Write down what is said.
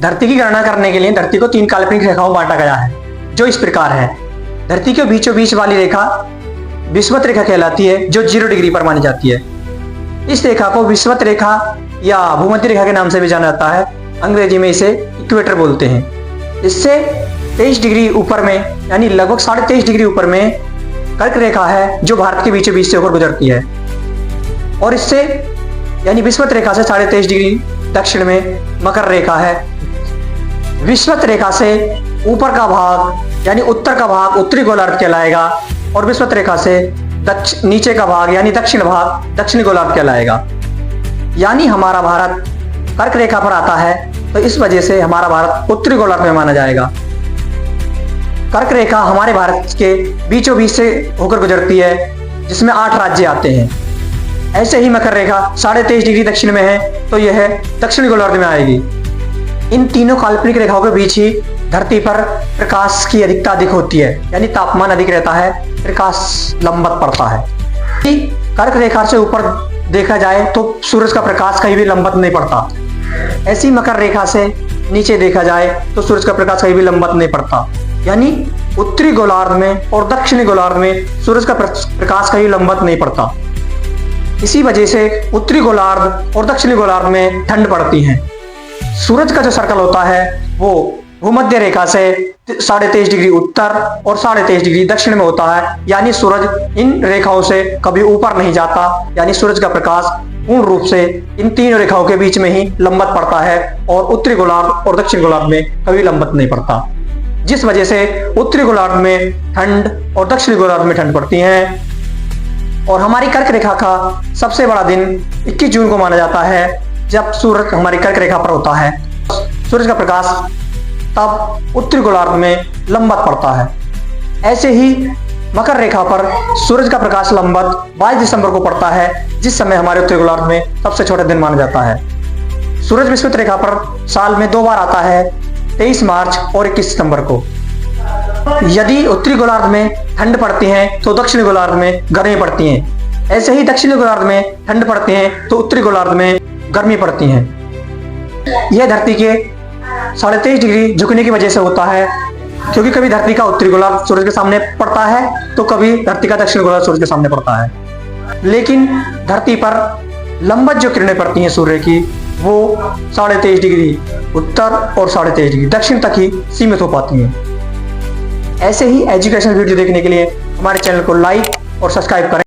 धरती की गणना करने के लिए धरती को 3 काल्पनिक रेखाओं में बांटा गया है, जो इस प्रकार है। धरती के बीचों बीच वाली रेखा विषुवत रेखा कहलाती है, जो 0 डिग्री पर मानी जाती है। इस रेखा को विषुवत रेखा या भूमध्य रेखा के नाम से भी जाना जाता है। अंग्रेजी में इसे इक्वेटर बोलते हैं। इससे 23 डिग्री ऊपर में, यानी लगभग 23.5 डिग्री ऊपर में कर्क रेखा है, जो भारत के बीचों बीच से होकर गुजरती है। और इससे यानी विषुवत रेखा से 23.5 डिग्री दक्षिण में मकर रेखा है। विषुवत रेखा से ऊपर का भाग यानी उत्तर का भाग उत्तरी गोलार्ध कहलाएगा, और विषुवत रेखा से नीचे का भाग यानी दक्षिण भाग दक्षिणी गोलार्ध कहलाएगा। यानी हमारा भारत कर्क रेखा पर आता है, तो इस वजह से हमारा भारत उत्तरी गोलार्ध में माना जाएगा। कर्क रेखा हमारे भारत के बीचों बीच से होकर गुजरती है, जिसमें 8 राज्य आते हैं। ऐसे ही मकर रेखा 23.5 डिग्री दक्षिण में है, तो यह दक्षिणी गोलार्ध में आएगी। इन तीनों काल्पनिक रेखाओं के बीच ही धरती पर प्रकाश की अधिकता अधिक होती है, यानी तापमान अधिक रहता है, प्रकाश लंबवत पड़ता है। यदि कर्क रेखा से ऊपर देखा जाए तो सूरज का प्रकाश कहीं भी लंबवत नहीं पड़ता। ऐसी मकर रेखा से नीचे देखा जाए तो सूरज का प्रकाश कहीं भी लंबवत नहीं पड़ता। यानी उत्तरी गोलार्ध में और दक्षिणी गोलार्ध में सूरज का प्रकाश कहीं लंबवत नहीं पड़ता। इसी वजह से उत्तरी गोलार्ध और दक्षिणी गोलार्ध में ठंड पड़ती है। सूरज का जो सर्कल होता है वो भूमध्य रेखा से 23.5 डिग्री उत्तर और 23.5 डिग्री दक्षिण में होता है। यानी सूरज इन रेखाओं से कभी ऊपर नहीं जाता, यानी सूरज का प्रकाश पूर्ण रूप से इन तीनों रेखाओं के बीच में ही लंबवत पड़ता है, और उत्तरी गोलार्ध और दक्षिण गोलार्ध में कभी लंबवत नहीं पड़ता। जिस वजह से उत्तरी गोलार्ध में ठंड और दक्षिणी गोलार्ध में ठंड पड़ती है। और हमारी कर्क रेखा का सबसे बड़ा दिन 21 जून को माना जाता है, जब सूरज हमारी कर्क रेखा पर होता है। सूरज का प्रकाश तब उत्तरी गोलार्ध में लंबवत पड़ता है। ऐसे ही मकर रेखा पर सूरज का प्रकाश लंबवत 22 दिसंबर को पड़ता है, जिस समय हमारे उत्तरी गोलार्ध में सबसे छोटा दिन माना जाता है। सूरज विषुवत रेखा पर साल में 2 बार आता है, 23 मार्च और 21 सितंबर को। यदि उत्तरी गोलार्ध में ठंड पड़ती है तो दक्षिणी गोलार्ध में गर्मी पड़ती है। ऐसे ही दक्षिणी गोलार्ध में ठंड पड़ती है तो उत्तरी गोलार्ध में गर्मी पड़ती है। यह धरती के 23.5 डिग्री झुकने की वजह से होता है, क्योंकि कभी धरती का उत्तरी गोलार्ध सूरज के सामने पड़ता है तो कभी धरती का दक्षिणी गोलार्ध सूरज के सामने पड़ता है। लेकिन धरती पर लंबवत जो किरणें पड़ती हैं सूर्य की, वो 23.5 डिग्री उत्तर और 23.5 डिग्री दक्षिण तक ही सीमित हो पाती हैं। ऐसे ही एजुकेशन वीडियो देखने के लिए हमारे चैनल को लाइक और सब्सक्राइब करें।